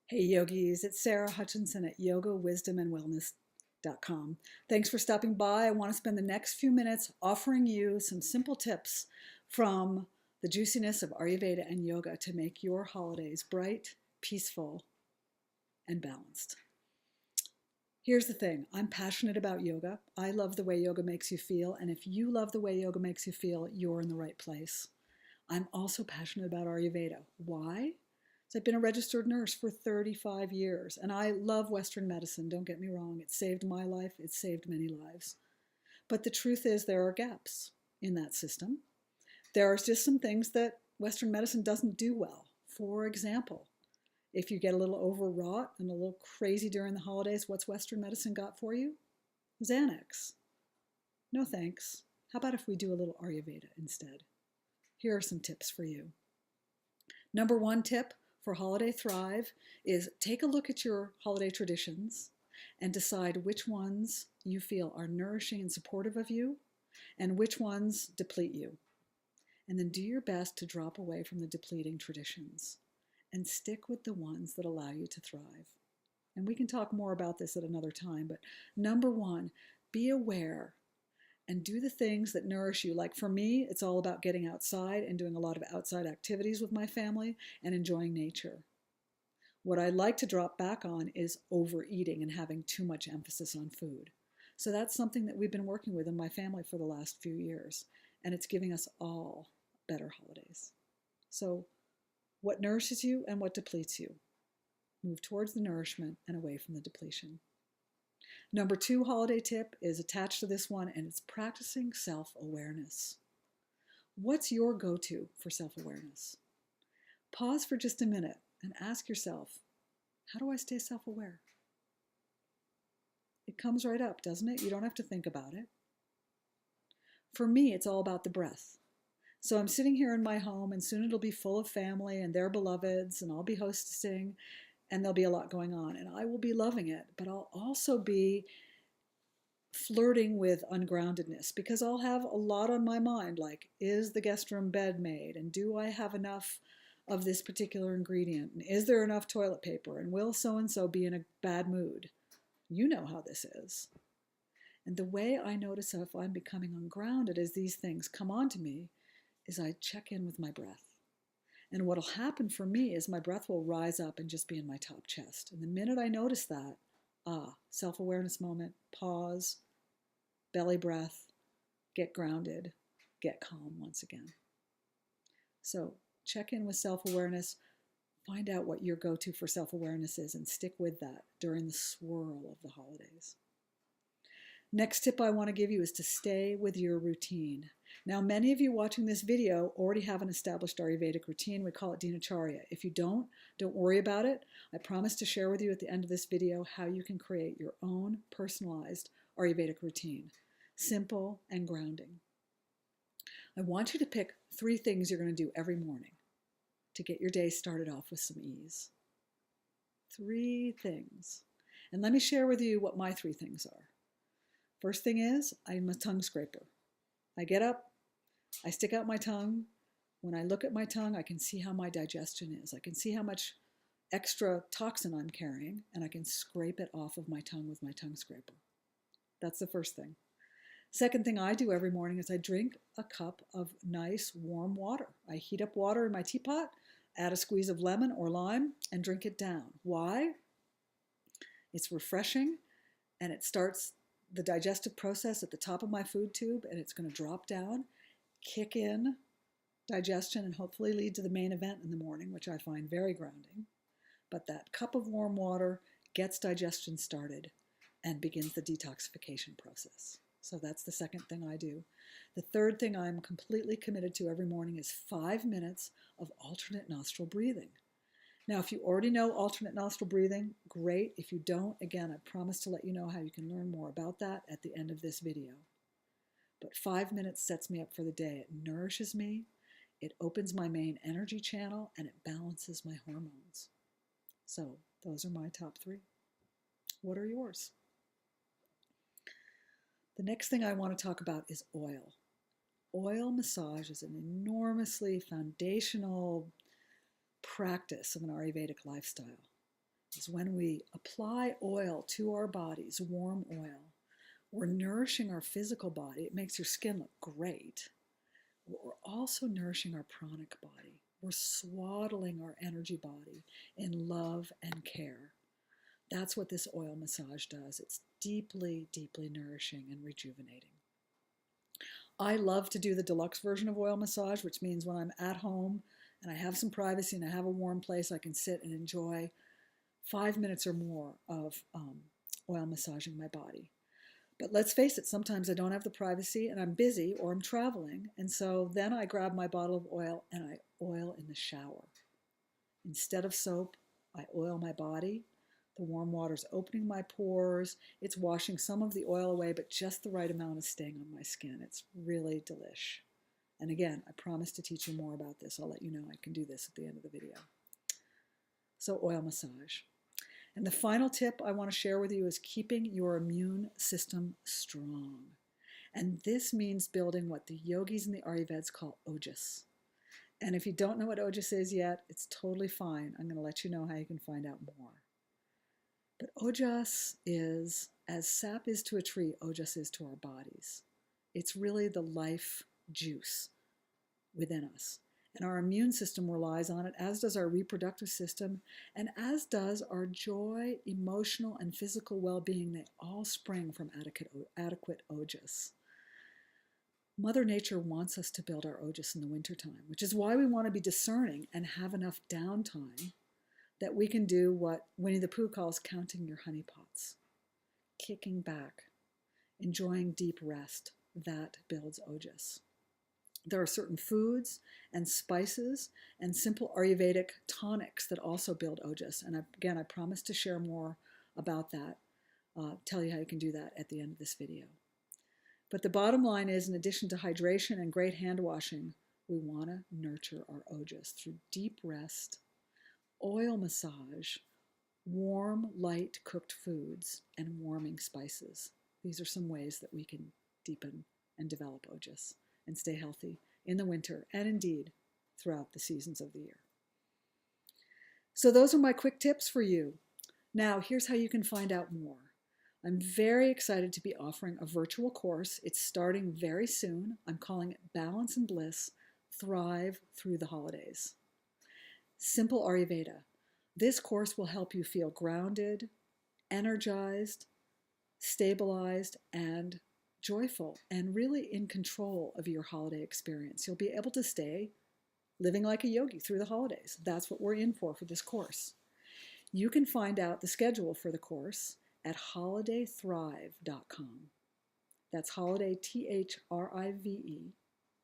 Hey yogis, it's Sarah Hutchinson at yogawisdomandwellness.com. Thanks for stopping by. I want to spend the next few minutes offering you some simple tips from the juiciness of Ayurveda and yoga to make your holidays bright, peaceful, and balanced. Here's the thing. I'm passionate about yoga. I love the way yoga makes you feel, and if you love the way yoga makes you feel, you're in the right place. I'm also passionate about Ayurveda. Why? So I've been a registered nurse for 35 years, and I love Western medicine. Don't get me wrong. It saved my life. It saved many lives. But the truth is there are gaps in that system. There are just some things that Western medicine doesn't do well. For example, if you get a little overwrought and a little crazy during the holidays, what's Western medicine got for you? Xanax. No thanks. How about if we do a little Ayurveda instead? Here are some tips for you. Number one tip for Holiday Thrive is take a look at your holiday traditions and decide which ones you feel are nourishing and supportive of you and which ones deplete you. And then do your best to drop away from the depleting traditions and stick with the ones that allow you to thrive. And we can talk more about this at another time, but number one, be aware and do the things that nourish you. Like for me, it's all about getting outside and doing a lot of outside activities with my family and enjoying nature. What I like to drop back on is overeating and having too much emphasis on food. So that's something that we've been working with in my family for the last few years, and it's giving us all better holidays. So what nourishes you and what depletes you? Move towards the nourishment and away from the depletion. Number two holiday tip is attached to this one, and it's practicing self-awareness. What's your go-to for self-awareness? Pause for just a minute and ask yourself, how do I stay self-aware? It comes right up, doesn't it? You don't have to think about it. For me, it's all about the breath. So I'm sitting here in my home, and soon it'll be full of family and their beloveds, and I'll be hosting, and there'll be a lot going on, and I will be loving it, but I'll also be flirting with ungroundedness because I'll have a lot on my mind, like, is the guest room bed made, and do I have enough of this particular ingredient, and is there enough toilet paper, and will so-and-so be in a bad mood? You know how this is. And the way I notice if I'm becoming ungrounded as these things come on to me is I check in with my breath. And what'll happen for me is my breath will rise up and just be in my top chest. And the minute I notice that, self-awareness moment, pause, belly breath, get grounded, get calm once again. So check in with self-awareness, find out what your go-to for self-awareness is, and stick with that during the swirl of the holidays. Next tip I want to give you is to stay with your routine. Now, many of you watching this video already have an established Ayurvedic routine. We call it Dinacharya. If you don't worry about it. I promise to share with you at the end of this video how you can create your own personalized Ayurvedic routine. Simple and grounding. I want you to pick 3 things you're going to do every morning to get your day started off with some ease. 3 things. And let me share with you what my 3 things are. First thing is, I'm a tongue scraper. I get up, I stick out my tongue. When I look at my tongue, I can see how my digestion is. I can see how much extra toxin I'm carrying, and I can scrape it off of my tongue with my tongue scraper. That's the first thing. Second thing I do every morning is I drink a cup of nice warm water. I heat up water in my teapot, add a squeeze of lemon or lime, and drink it down. Why? It's refreshing, and it starts the digestive process at the top of my food tube, and it's going to drop down, kick in digestion, and hopefully lead to the main event in the morning, which I find very grounding. But that cup of warm water gets digestion started and begins the detoxification process. So that's the second thing I do. The third thing I'm completely committed to every morning is 5 minutes of alternate nostril breathing. Now, if you already know alternate nostril breathing, great. If you don't, again, I promise to let you know how you can learn more about that at the end of this video. But 5 minutes sets me up for the day. It nourishes me, it opens my main energy channel, and it balances my hormones. So those are my top 3. What are yours? The next thing I want to talk about is oil. Oil massage is an enormously foundational practice of an Ayurvedic lifestyle. is when we apply oil to our bodies, warm oil, we're nourishing our physical body. It makes your skin look great. But we're also nourishing our pranic body. We're swaddling our energy body in love and care. That's what this oil massage does. It's deeply, deeply nourishing and rejuvenating. I love to do the deluxe version of oil massage, which means when I'm at home and I have some privacy and I have a warm place, I can sit and enjoy 5 minutes or more of oil massaging my body. But let's face it, sometimes I don't have the privacy and I'm busy or I'm traveling. And so then I grab my bottle of oil and I oil in the shower. Instead of soap, I oil my body. The warm water's opening my pores. It's washing some of the oil away, but just the right amount is staying on my skin. It's really delish. And again, I promise to teach you more about this. I'll let you know I can do this at the end of the video. So oil massage. And the final tip I want to share with you is keeping your immune system strong. And this means building what the yogis and the Ayurveds call ojas. And if you don't know what ojas is yet, it's totally fine. I'm going to let you know how you can find out more. But ojas is, as sap is to a tree, ojas is to our bodies. It's really the life juice within us. And our immune system relies on it, as does our reproductive system, and as does our joy, emotional, and physical well-being. They all spring from adequate ojas. Mother Nature wants us to build our ojas in the wintertime, which is why we want to be discerning and have enough downtime that we can do what Winnie the Pooh calls counting your honey pots, kicking back, enjoying deep rest. That builds ojas. There are certain foods and spices and simple Ayurvedic tonics that also build ojas. And again, I promise to share more about that, tell you how you can do that at the end of this video. But the bottom line is, in addition to hydration and great hand washing, we want to nurture our ojas through deep rest, oil massage, warm, light cooked foods, and warming spices. These are some ways that we can deepen and develop ojas and stay healthy in the winter and indeed throughout the seasons of the year. So those are my quick tips for you. Now, here's how you can find out more. I'm very excited to be offering a virtual course. It's starting very soon. I'm calling it Balance and Bliss, Thrive Through the Holidays. Simple Ayurveda. This course will help you feel grounded, energized, stabilized, and joyful, and really in control of your holiday experience. You'll be able to stay living like a yogi through the holidays. That's what we're in for this course. You can find out the schedule for the course at holidaythrive.com. That's holiday, Thrive,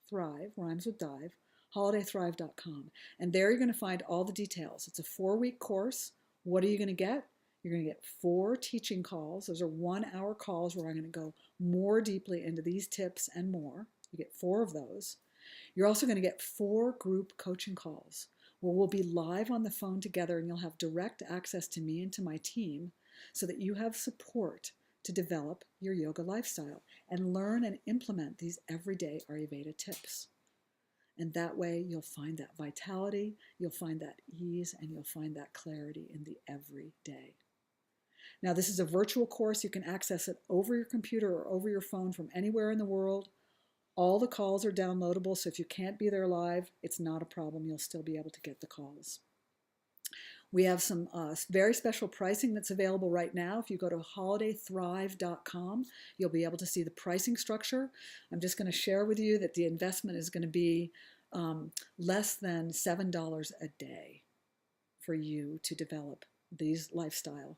thrive, rhymes with dive, holidaythrive.com. And there you're going to find all the details. It's a 4-week course. What are you going to get? You're going to get 4 teaching calls. Those are 1-hour calls where I'm going to go more deeply into these tips and more. You get 4 of those. You're also going to get 4 group coaching calls where we'll be live on the phone together, and you'll have direct access to me and to my team so that you have support to develop your yoga lifestyle and learn and implement these everyday Ayurveda tips. And that way you'll find that vitality, you'll find that ease, and you'll find that clarity in the everyday. Now, this is a virtual course. You can access it over your computer or over your phone from anywhere in the world. All the calls are downloadable, so if you can't be there live, it's not a problem. You'll still be able to get the calls. We have some very special pricing that's available right now. If you go to holidaythrive.com, you'll be able to see the pricing structure. I'm just going to share with you that the investment is going to be less than $7 a day for you to develop this lifestyle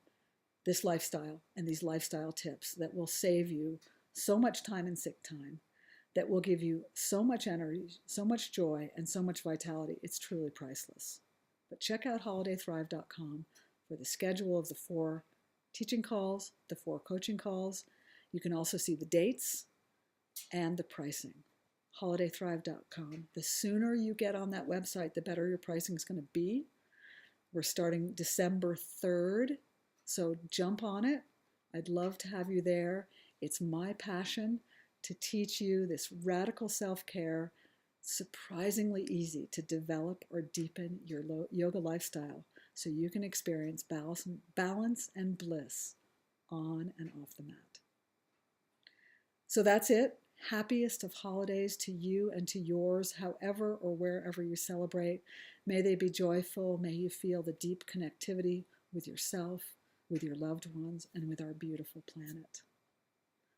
and these lifestyle tips that will save you so much time and sick time, that will give you so much energy, so much joy, and so much vitality. It's truly priceless. But check out holidaythrive.com for the schedule of the 4 teaching calls, the 4 coaching calls. You can also see the dates and the pricing. holidaythrive.com. The sooner you get on that website, the better your pricing is going to be. We're starting December 3rd, so jump on it. I'd love to have you there. It's my passion to teach you this radical self-care, surprisingly easy to develop or deepen your yoga lifestyle so you can experience balance and bliss on and off the mat. So that's it. Happiest of holidays to you and to yours, however or wherever you celebrate. May they be joyful. May you feel the deep connectivity with yourself, with your loved ones, and with our beautiful planet.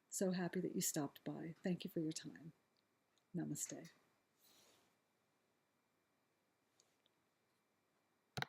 So happy that you stopped by. Thank you for your time. Namaste.